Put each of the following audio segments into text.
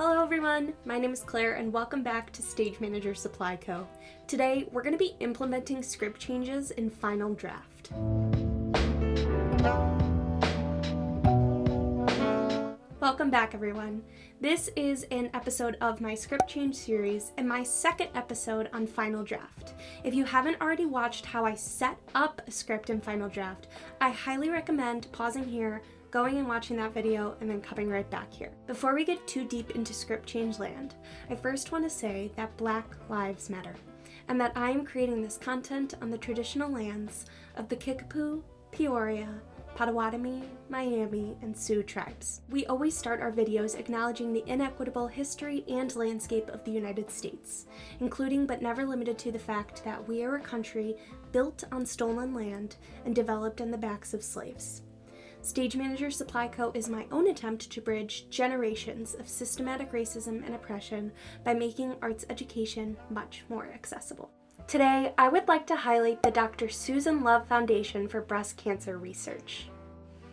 Hello everyone, my name is Claire and welcome back to Stage Manager Supply Co. Today we're going to be implementing script changes in Final Draft. Welcome back everyone. This is an episode of my script change series and my second episode on Final Draft. If you haven't already watched how I set up a script in Final Draft, I highly recommend pausing here, going and watching that video, and then coming right back here. Before we get too deep into script change land, I first want to say that Black Lives Matter, and that I am creating this content on the traditional lands of the Kickapoo, Peoria, Potawatomi, Miami, and Sioux tribes. We always start our videos acknowledging the inequitable history and landscape of the United States, including but never limited to the fact that we are a country built on stolen land and developed on the backs of slaves. Stage Manager Supply Co. is my own attempt to bridge generations of systematic racism and oppression by making arts education much more accessible. Today, I would like to highlight the Dr. Susan Love Foundation for Breast Cancer Research.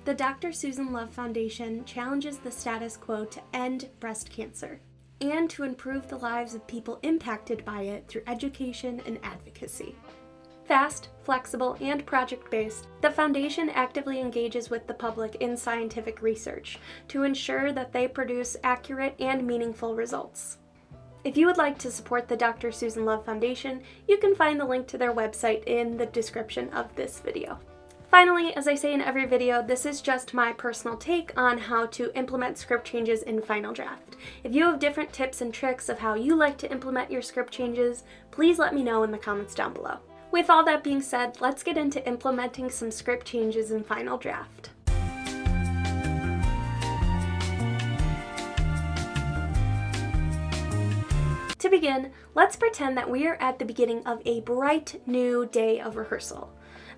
The Dr. Susan Love Foundation challenges the status quo to end breast cancer and to improve the lives of people impacted by it through education and advocacy. Fast, flexible, and project-based, the Foundation actively engages with the public in scientific research to ensure that they produce accurate and meaningful results. If you would like to support the Dr. Susan Love Foundation, you can find the link to their website in the description of this video. Finally, as I say in every video, this is just my personal take on how to implement script changes in Final Draft. If you have different tips and tricks of how you like to implement your script changes, please let me know in the comments down below. With all that being said, let's get into implementing some script changes in Final Draft. To begin, let's pretend that we are at the beginning of a bright new day of rehearsal.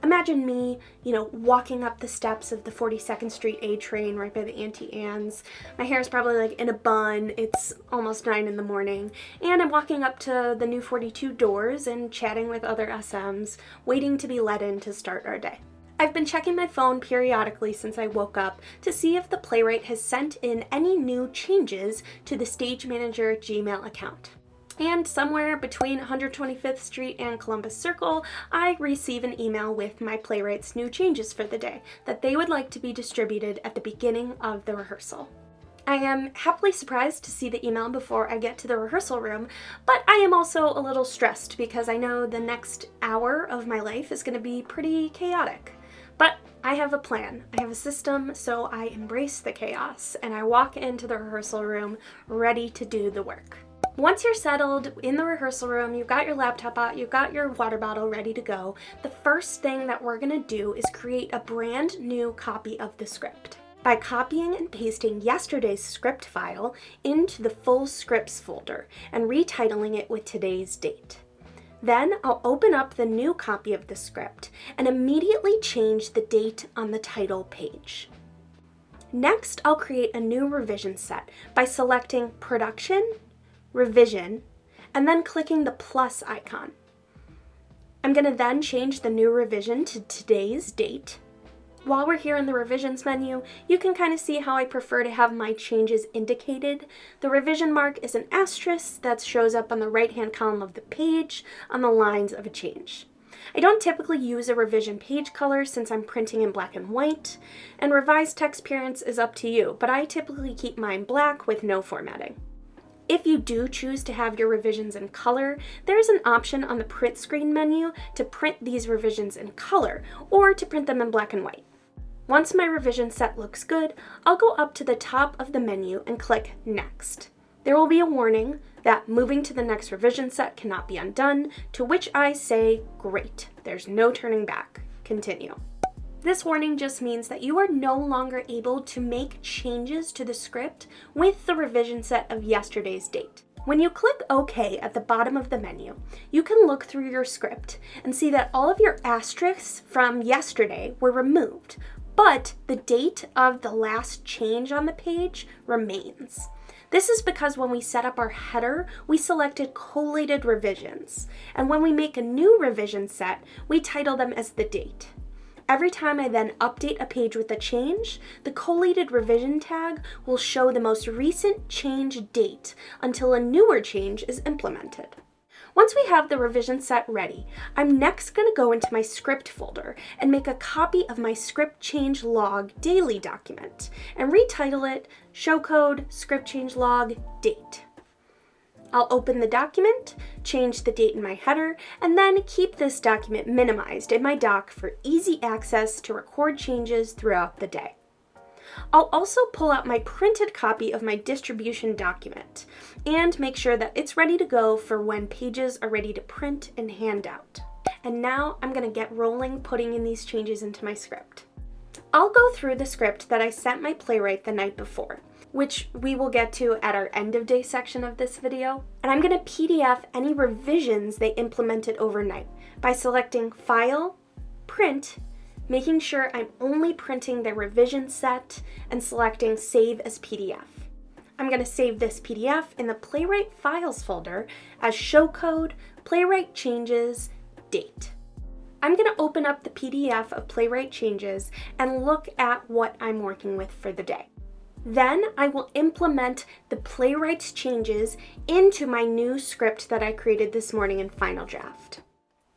Imagine me, walking up the steps of the 42nd Street A train right by the Auntie Anne's. My hair is probably in a bun, it's almost 9 in the morning, and I'm walking up to the new 42 doors and chatting with other SMs, waiting to be let in to start our day. I've been checking my phone periodically since I woke up to see if the playwright has sent in any new changes to the Stage Manager Gmail account. And somewhere between 125th Street and Columbus Circle, I receive an email with my playwright's new changes for the day that they would like to be distributed at the beginning of the rehearsal. I am happily surprised to see the email before I get to the rehearsal room, but I am also a little stressed because I know the next hour of my life is going to be pretty chaotic. But I have a plan, I have a system, so I embrace the chaos and I walk into the rehearsal room ready to do the work. Once you're settled in the rehearsal room, you've got your laptop out, you've got your water bottle ready to go, the first thing that we're going to do is create a brand new copy of the script by copying and pasting yesterday's script file into the full scripts folder and retitling it with today's date. Then I'll open up the new copy of the script and immediately change the date on the title page. Next, I'll create a new revision set by selecting Production, Revision, and then clicking the plus icon. I'm going to then change the new revision to today's date. While we're here in the revisions menu, you can kind of see how I prefer to have my changes indicated. The revision mark is an asterisk that shows up on the right-hand column of the page on the lines of a change. I don't typically use a revision page color since I'm printing in black and white, and revised text appearance is up to you, but I typically keep mine black with no formatting. If you do choose to have your revisions in color, there's an option on the print screen menu to print these revisions in color or to print them in black and white. Once my revision set looks good, I'll go up to the top of the menu and click Next. There will be a warning that moving to the next revision set cannot be undone, to which I say, great, there's no turning back. Continue. This warning just means that you are no longer able to make changes to the script with the revision set of yesterday's date. When you click OK at the bottom of the menu, you can look through your script and see that all of your asterisks from yesterday were removed, but the date of the last change on the page remains. This is because when we set up our header, we selected collated revisions, and when we make a new revision set, we title them as the date. Every time I then update a page with a change, the collated revision tag will show the most recent change date until a newer change is implemented. Once we have the revision set ready, I'm next going to go into my script folder and make a copy of my script change log daily document and retitle it Show Code Script Change Log Date. I'll open the document, change the date in my header, and then keep this document minimized in my doc for easy access to record changes throughout the day. I'll also pull out my printed copy of my distribution document and make sure that it's ready to go for when pages are ready to print and hand out. And now I'm going to get rolling putting in these changes into my script. I'll go through the script that I sent my playwright the night before, which we will get to at our end of day section of this video. And I'm going to PDF any revisions they implemented overnight by selecting File, Print, making sure I'm only printing the revision set, and selecting Save as PDF. I'm going to save this PDF in the Playwright Files folder as Show Code, Playwright Changes, Date. I'm going to open up the PDF of Playwright Changes and look at what I'm working with for the day. Then I will implement the Playwright's changes into my new script that I created this morning in Final Draft.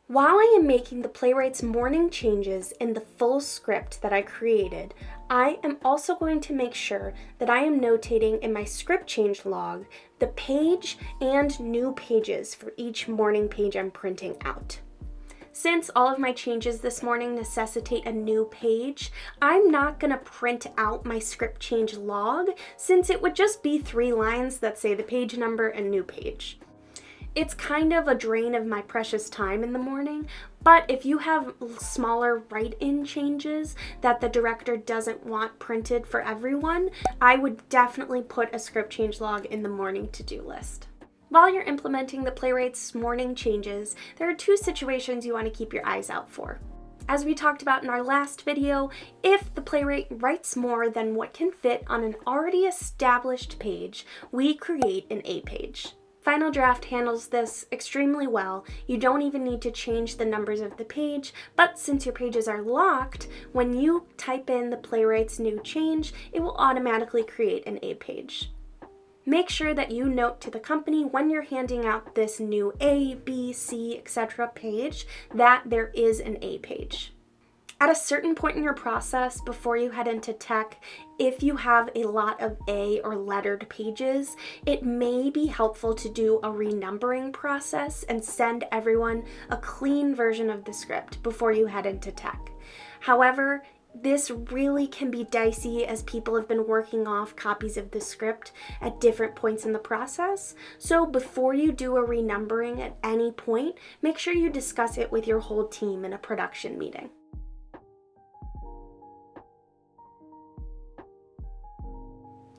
While I am making the Playwright's morning changes in the full script that I created, I am also going to make sure that I am notating in my script change log the page and new pages for each morning page I'm printing out. Since all of my changes this morning necessitate a new page, I'm not going to print out my script change log since it would just be 3 lines that say the page number and new page. It's kind of a drain of my precious time in the morning, but if you have smaller write-in changes that the director doesn't want printed for everyone, I would definitely put a script change log in the morning to-do list. While you're implementing the Playwright's morning changes, there are 2 situations you want to keep your eyes out for. As we talked about in our last video, if the playwright writes more than what can fit on an already established page, we create an A page. Final Draft handles this extremely well. You don't even need to change the numbers of the page, but since your pages are locked, when you type in the playwright's new change, it will automatically create an A page. Make sure that you note to the company when you're handing out this new A, B, C, etc. page that there is an A page. At a certain point in your process, before you head into tech, if you have a lot of A or lettered pages, it may be helpful to do a renumbering process and send everyone a clean version of the script before you head into tech. However, this really can be dicey as people have been working off copies of the script at different points in the process. So before you do a renumbering at any point, make sure you discuss it with your whole team in a production meeting.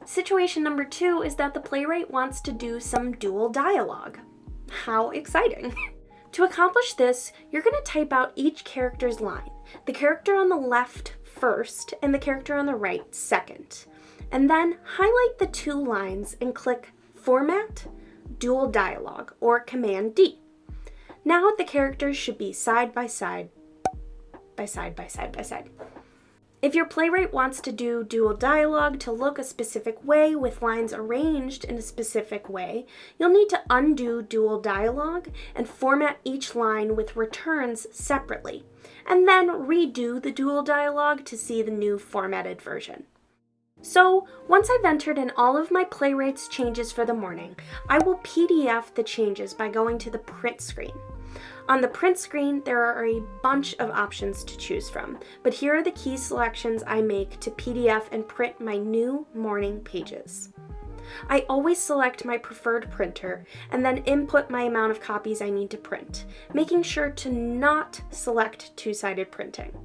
Situation number 2 is that the playwright wants to do some dual dialogue. How exciting! To accomplish this, you're going to type out each character's line, the character on the left first and the character on the right second, and then highlight the 2 lines and click Format, Dual Dialogue, or Command D. Now the characters should be side by side, by side, by side, by side. If your playwright wants to do dual dialogue to look a specific way with lines arranged in a specific way, you'll need to undo dual dialogue and format each line with returns separately, and then redo the dual dialogue to see the new formatted version. So, once I've entered in all of my playwright's changes for the morning, I will PDF the changes by going to the print screen. On the print screen, there are a bunch of options to choose from, but here are the key selections I make to PDF and print my new morning pages. I always select my preferred printer and then input my amount of copies I need to print, making sure to not select 2-sided printing.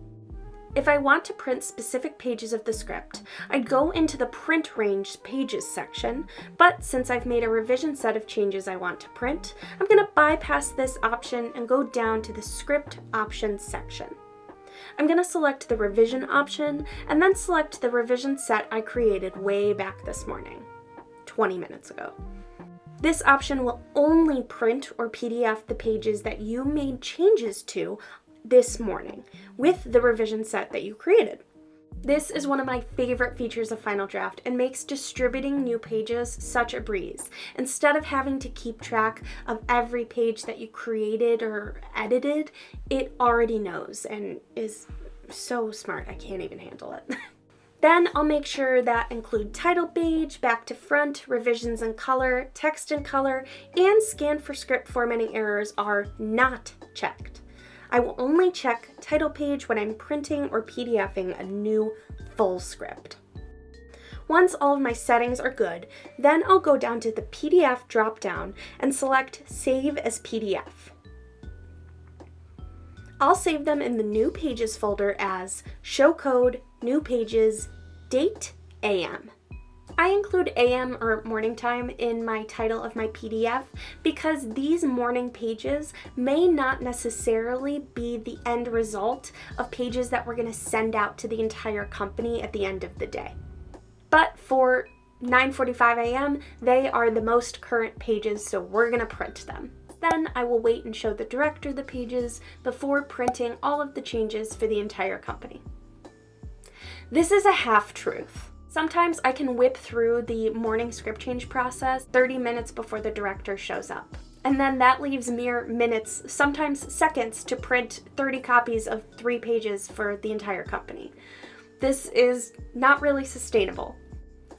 If I want to print specific pages of the script, I'd go into the Print Range Pages section, but since I've made a revision set of changes I want to print, I'm going to bypass this option and go down to the Script Options section. I'm going to select the Revision option and then select the revision set I created way back this morning, 20 minutes ago. This option will only print or PDF the pages that you made changes to this morning with the revision set that you created. This is one of my favorite features of Final Draft and makes distributing new pages such a breeze. Instead of having to keep track of every page that you created or edited, it already knows and is so smart. I can't even handle it. Then I'll make sure that include title page, back to front, revisions in color, text in color, and scan for script formatting errors are not checked. I will only check title page when I'm printing or PDFing a new full script. Once all of my settings are good, then I'll go down to the PDF dropdown and select Save as PDF. I'll save them in the New Pages folder as Show Code, New Pages, Date, AM. I include AM or morning time in my title of my PDF because these morning pages may not necessarily be the end result of pages that we're going to send out to the entire company at the end of the day. But for 9:45 a.m., they are the most current pages, so we're going to print them. Then I will wait and show the director the pages before printing all of the changes for the entire company. This is a half-truth. Sometimes I can whip through the morning script change process 30 minutes before the director shows up. And then that leaves mere minutes, sometimes seconds, to print 30 copies of 3 pages for the entire company. This is not really sustainable.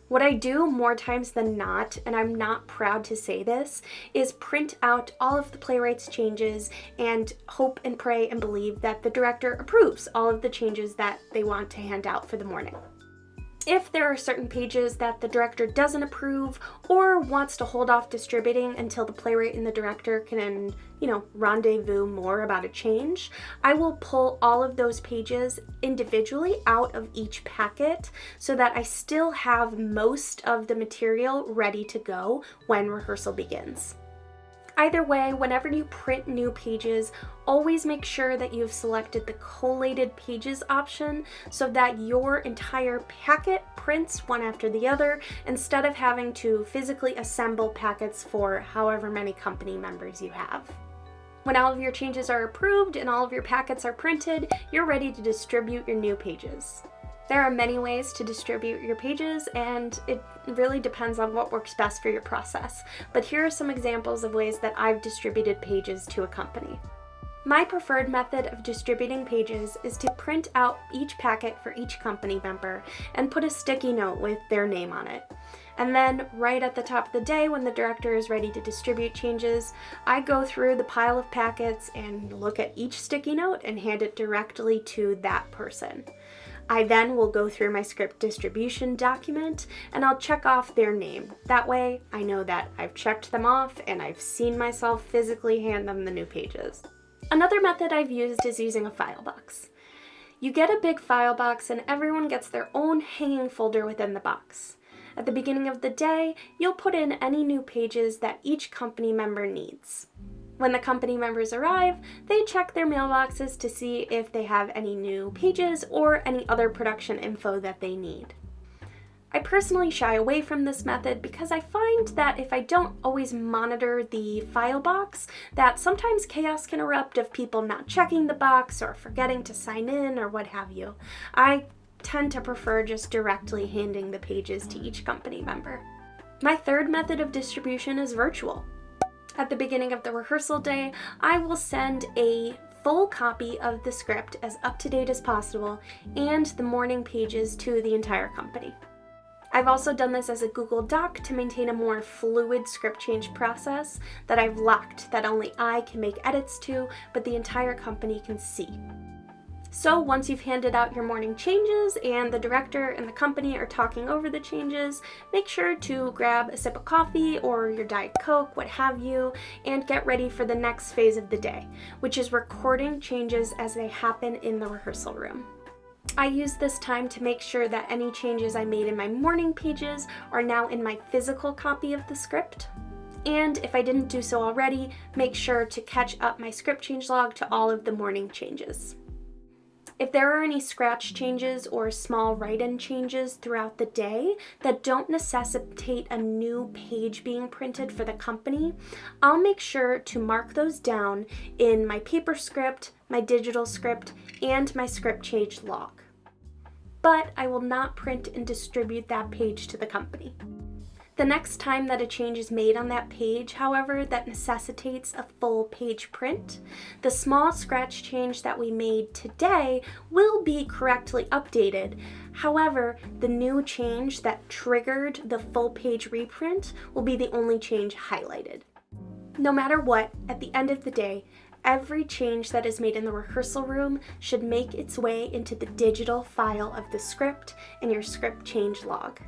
What I do more times than not, and I'm not proud to say this, is print out all of the playwright's changes and hope and pray and believe that the director approves all of the changes that they want to hand out for the morning. If there are certain pages that the director doesn't approve or wants to hold off distributing until the playwright and the director can, rendezvous more about a change, I will pull all of those pages individually out of each packet so that I still have most of the material ready to go when rehearsal begins. Either way, whenever you print new pages, always make sure that you've selected the collated pages option so that your entire packet prints one after the other instead of having to physically assemble packets for however many company members you have. When all of your changes are approved and all of your packets are printed, you're ready to distribute your new pages. There are many ways to distribute your pages, and it really depends on what works best for your process. But here are some examples of ways that I've distributed pages to a company. My preferred method of distributing pages is to print out each packet for each company member and put a sticky note with their name on it. And then right at the top of the day when the director is ready to distribute changes, I go through the pile of packets and look at each sticky note and hand it directly to that person. I then will go through my script distribution document and I'll check off their name. That way I know that I've checked them off and I've seen myself physically hand them the new pages. Another method I've used is using a file box. You get a big file box and everyone gets their own hanging folder within the box. At the beginning of the day, you'll put in any new pages that each company member needs. When the company members arrive, they check their mailboxes to see if they have any new pages or any other production info that they need. I personally shy away from this method because I find that if I don't always monitor the file box, that sometimes chaos can erupt of people not checking the box or forgetting to sign in or what have you. I tend to prefer just directly handing the pages to each company member. My third method of distribution is virtual. At the beginning of the rehearsal day, I will send a full copy of the script as up to date as possible and the morning pages to the entire company. I've also done this as a Google Doc to maintain a more fluid script change process that I've locked that only I can make edits to, but the entire company can see. So once you've handed out your morning changes and the director and the company are talking over the changes, make sure to grab a sip of coffee or your Diet Coke, what have you, and get ready for the next phase of the day, which is recording changes as they happen in the rehearsal room. I use this time to make sure that any changes I made in my morning pages are now in my physical copy of the script. And if I didn't do so already, make sure to catch up my script change log to all of the morning changes. If there are any scratch changes or small write-in changes throughout the day that don't necessitate a new page being printed for the company, I'll make sure to mark those down in my paper script, my digital script, and my script change log. But I will not print and distribute that page to the company. The next time that a change is made on that page, however, that necessitates a full page print, the small scratch change that we made today will be correctly updated. However, the new change that triggered the full page reprint will be the only change highlighted. No matter what, at the end of the day, every change that is made in the rehearsal room should make its way into the digital file of the script and your script change log.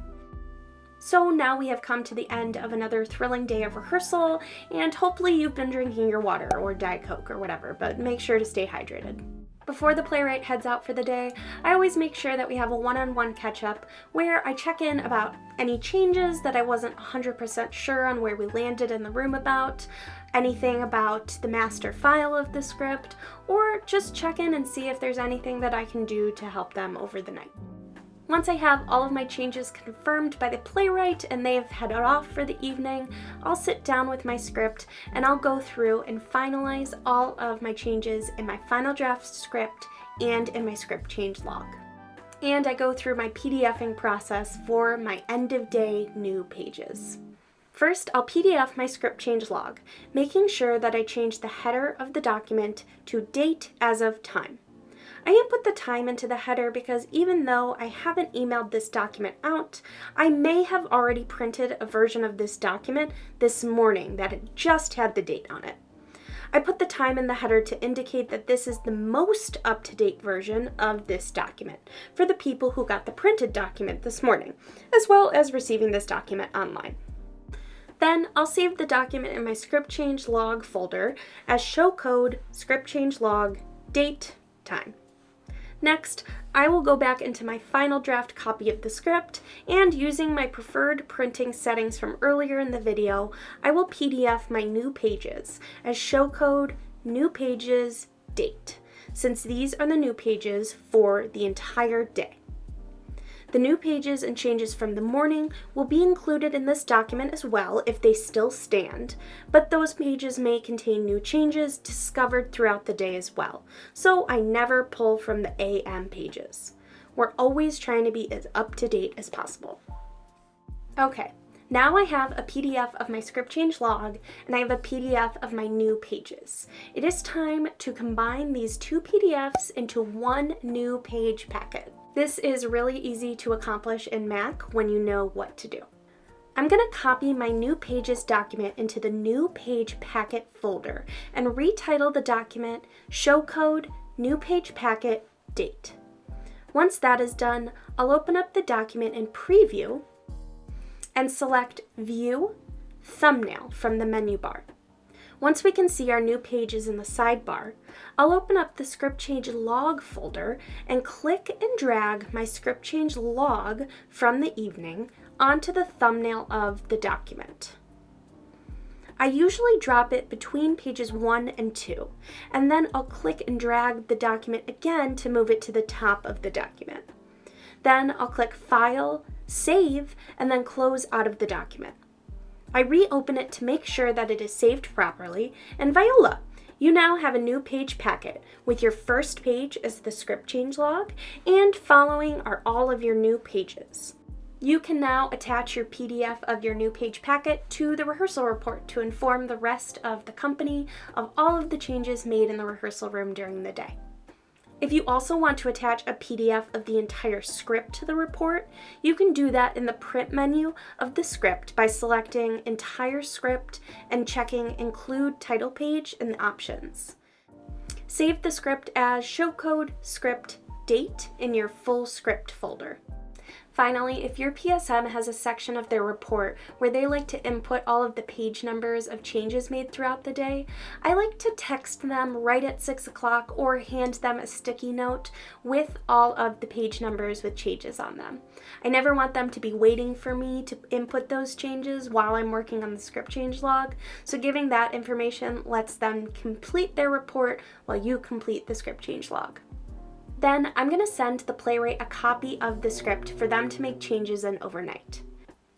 So now we have come to the end of another thrilling day of rehearsal, and hopefully you've been drinking your water or Diet Coke or whatever, but make sure to stay hydrated. Before the playwright heads out for the day, I always make sure that we have a one-on-one catch-up where I check in about any changes that I wasn't 100% sure on where we landed in the room about, anything about the master file of the script, or just check in and see if there's anything that I can do to help them over the night. Once I have all of my changes confirmed by the playwright and they've headed off for the evening, I'll sit down with my script and I'll go through and finalize all of my changes in my final draft script and in my script change log. And I go through my PDFing process for my end of day new pages. First, I'll PDF my script change log, making sure that I change the header of the document to date as of time. I input the time into the header because even though I haven't emailed this document out, I may have already printed a version of this document this morning that had just had the date on it. I put the time in the header to indicate that this is the most up-to-date version of this document for the people who got the printed document this morning, as well as receiving this document online. Then I'll save the document in my script change log folder as show code, script change log, date, time. Next, I will go back into my final draft copy of the script, and using my preferred printing settings from earlier in the video, I will PDF my new pages as show code, new pages, date, since these are the new pages for the entire day. The new pages and changes from the morning will be included in this document as well if they still stand, but those pages may contain new changes discovered throughout the day as well, so I never pull from the AM pages. We're always trying to be as up to date as possible. Okay, now I have a PDF of my script change log and I have a PDF of my new pages. It is time to combine these two PDFs into one new page packet. This is really easy to accomplish in Mac when you know what to do. I'm going to copy my new pages document into the new page packet folder and retitle the document show code, new page packet, date. Once that is done, I'll open up the document in preview and select View, Thumbnail from the menu bar. Once we can see our new pages in the sidebar, I'll open up the script change log folder and click and drag my script change log from the evening onto the thumbnail of the document. I usually drop it between pages 1 and 2, and then I'll click and drag the document again to move it to the top of the document. Then I'll click File, Save, and then close out of the document. I reopen it to make sure that it is saved properly, and voila! You now have a new page packet with your first page as the script change log, and following are all of your new pages. You can now attach your PDF of your new page packet to the rehearsal report to inform the rest of the company of all of the changes made in the rehearsal room during the day. If you also want to attach a PDF of the entire script to the report, you can do that in the print menu of the script by selecting Entire Script and checking Include Title Page in the options. Save the script as show code, script, date in your full script folder. Finally, if your PSM has a section of their report where they like to input all of the page numbers of changes made throughout the day, I like to text them right at 6 o'clock or hand them a sticky note with all of the page numbers with changes on them. I never want them to be waiting for me to input those changes while I'm working on the script change log, so giving that information lets them complete their report while you complete the script change log. Then I'm going to send the playwright a copy of the script for them to make changes in overnight.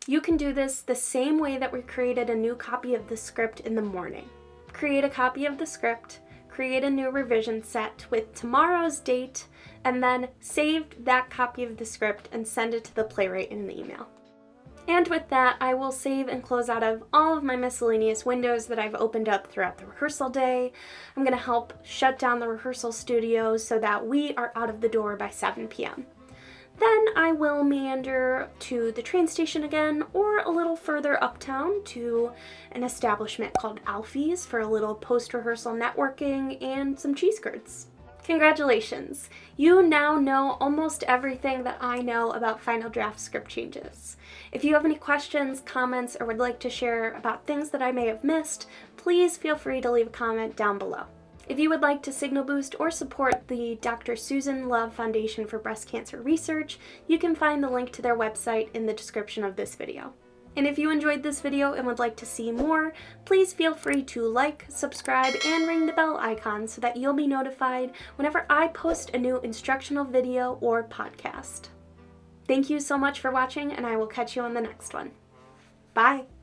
You can do this the same way that we created a new copy of the script in the morning. Create a copy of the script, create a new revision set with tomorrow's date, and then save that copy of the script and send it to the playwright in an email. And with that, I will save and close out of all of my miscellaneous windows that I've opened up throughout the rehearsal day. I'm going to help shut down the rehearsal studio so that we are out of the door by 7 p.m. Then I will meander to the train station again, or a little further uptown to an establishment called Alfie's for a little post-rehearsal networking and some cheese curds. Congratulations! You now know almost everything that I know about final draft script changes. If you have any questions, comments, or would like to share about things that I may have missed, please feel free to leave a comment down below. If you would like to signal boost or support the Dr. Susan Love Foundation for Breast Cancer Research, you can find the link to their website in the description of this video. And if you enjoyed this video and would like to see more, please feel free to like, subscribe, and ring the bell icon so that you'll be notified whenever I post a new instructional video or podcast. Thank you so much for watching, and I will catch you on the next one. Bye!